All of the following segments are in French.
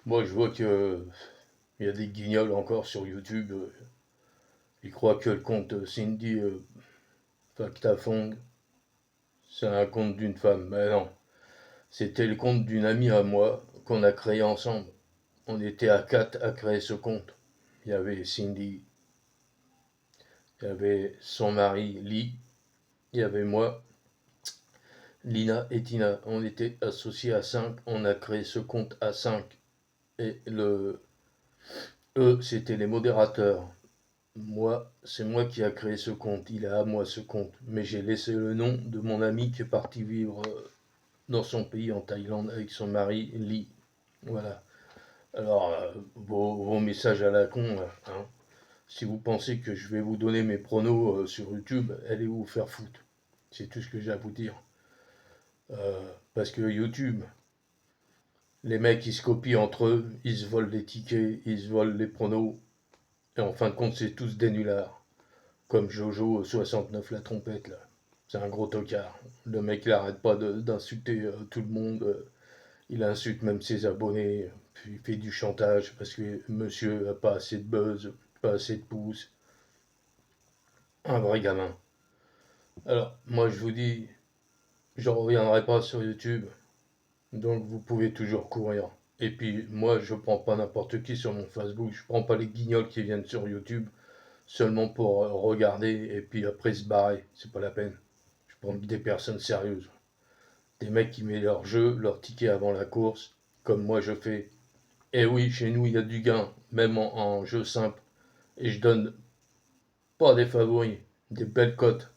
Moi, je vois que il y a des guignols encore sur YouTube. Ils croient que le compte Cindy Factafong, c'est un compte d'une femme. Mais non, c'était le compte d'une amie à moi qu'on a créé ensemble. On était à quatre à créer ce compte. Il y avait Cindy, il y avait son mari Lee, il y avait moi, Lina et Tina. On était associés à 5. On a créé ce compte à 5. Et eux, c'était les modérateurs. Moi, c'est moi qui a créé ce compte. Il est à moi ce compte. Mais j'ai laissé le nom de mon ami qui est parti vivre dans son pays en Thaïlande avec son mari Lee. Voilà. Alors, vos messages à la con, hein. Si vous pensez que je vais vous donner mes pronos sur YouTube, allez vous faire foutre. C'est tout ce que j'ai à vous dire. Parce que YouTube, les mecs ils se copient entre eux, ils se volent les tickets, ils se volent les pronos, et en fin de compte, c'est tous des nullards. Comme Jojo 69 la trompette là. C'est un gros tocard. Le mec il arrête pas d'insulter tout le monde. Il insulte même ses abonnés. Puis il fait du chantage parce que monsieur a pas assez de buzz, pas assez de pouces. Un vrai gamin. Alors moi je vous dis, je reviendrai pas sur YouTube. Donc vous pouvez toujours courir. Et puis moi je prends pas n'importe qui sur mon Facebook. Je prends pas les guignols qui viennent sur YouTube seulement pour regarder et puis après se barrer. C'est pas la peine. Je prends des personnes sérieuses. Des mecs qui mettent leur jeu, leur ticket avant la course, comme moi je fais. Et oui, chez nous, il y a du gain, même en jeu simple. Et je donne pas des favoris, des belles cotes.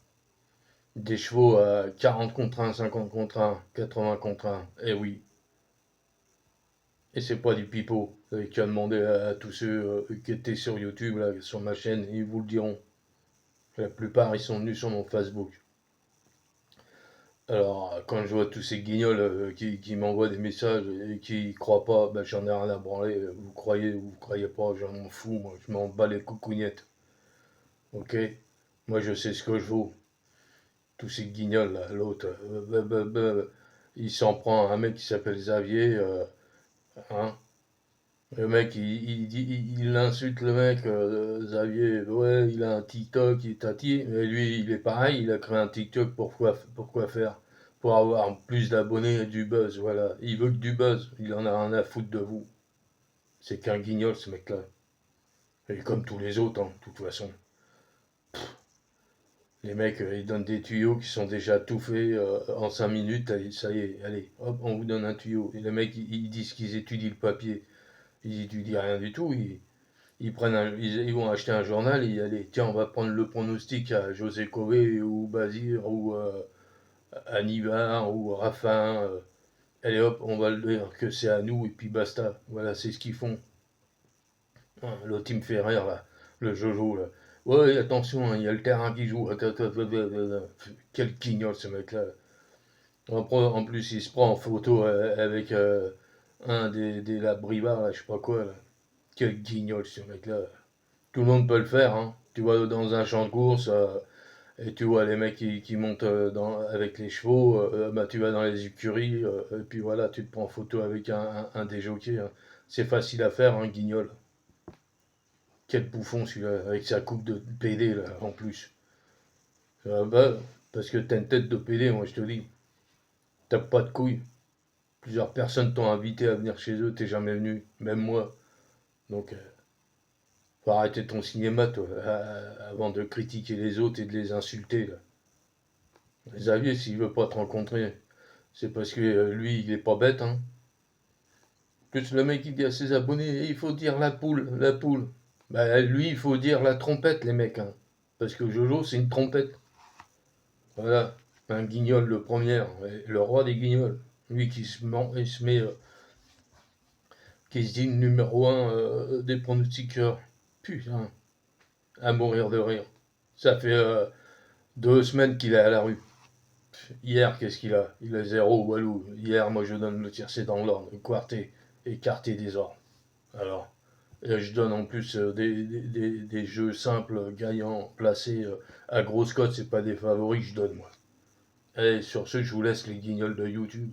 Des chevaux à 40 contre 1, 50 contre 1, 80 contre 1. Et oui. Et c'est pas du pipeau. Vous avez qu'à demander à tous ceux qui étaient sur YouTube, là, sur ma chaîne, ils vous le diront. La plupart, ils sont venus sur mon Facebook. Alors, quand je vois tous ces guignols qui m'envoient des messages et qui croient pas, ben, j'en ai rien à branler. Vous croyez ou vous croyez pas, j'en m'en fous, moi. Je m'en bats les coucougnettes. Ok? Moi, je sais ce que je vaux. Tous ces guignols, là, l'autre, il s'en prend à un mec qui s'appelle Xavier, hein? Le mec, il insulte le mec, Xavier, ouais, il a un TikTok, il est tati, mais lui, il est pareil, il a créé un TikTok, pourquoi faire? Pour avoir plus d'abonnés et du buzz, voilà. Il veut que du buzz, il en a rien à foutre de vous. C'est qu'un guignol, ce mec-là. Et comme tous les autres, hein, de toute façon. Les mecs, ils donnent des tuyaux qui sont déjà tout faits en 5 minutes, allez, ça y est, allez, hop, on vous donne un tuyau. Et les mecs, ils disent qu'ils étudient le papier. Ils étudient rien du tout, ils vont acheter un journal et allez, tiens, on va prendre le pronostic à José Cové ou Bazir ou Anivar ou Raffin. Allez hop, on va le dire que c'est à nous et puis basta. Voilà, c'est ce qu'ils font. Ah, l'autre, il me fait rire là, le Jojo là. Ouais, attention, hein, il y a le terrain qui joue. Quel guignol ce mec-là. En plus, il se prend en photo avec un des Labrivards, là, je sais pas quoi. Là. Quel guignol ce mec-là. Tout le monde peut le faire, hein. Tu vois dans un champ de course et tu vois les mecs qui montent avec les chevaux, bah, tu vas dans les écuries et puis voilà, tu te prends en photo avec un des jockeys, hein. C'est facile à faire, un guignol. Quel bouffon celui-là, avec sa coupe de PD là, en plus. Bah, parce que t'as une tête de PD, moi je te dis. T'as pas de couilles. Plusieurs personnes t'ont invité à venir chez eux, t'es jamais venu, même moi. Donc, faut arrêter ton cinéma, toi, avant de critiquer les autres et de les insulter, là. Xavier, s'il veut pas te rencontrer, c'est parce que lui, il est pas bête, hein. Plus le mec, il dit à ses abonnés, eh, il faut dire la poule, la poule. Bah, lui, il faut dire la trompette, les mecs, hein. Parce que Jojo, c'est une trompette. Voilà, un guignol le premier, le roi des guignols. Lui qui se, il se met, qui se dit le numéro un des pronostiqueurs. Putain, à mourir de rire. Ça fait 2 semaines qu'il est à la rue. Hier, qu'est-ce qu'il a? Il a 0 Walou. Hier, moi, je donne le tiercé dans l'ordre. Quarté, écarté des ordres. Alors, et je donne en plus des jeux simples, gagnants, placés à grosse cote. C'est pas des favoris que je donne, moi. Allez, sur ce, je vous laisse les guignols de YouTube.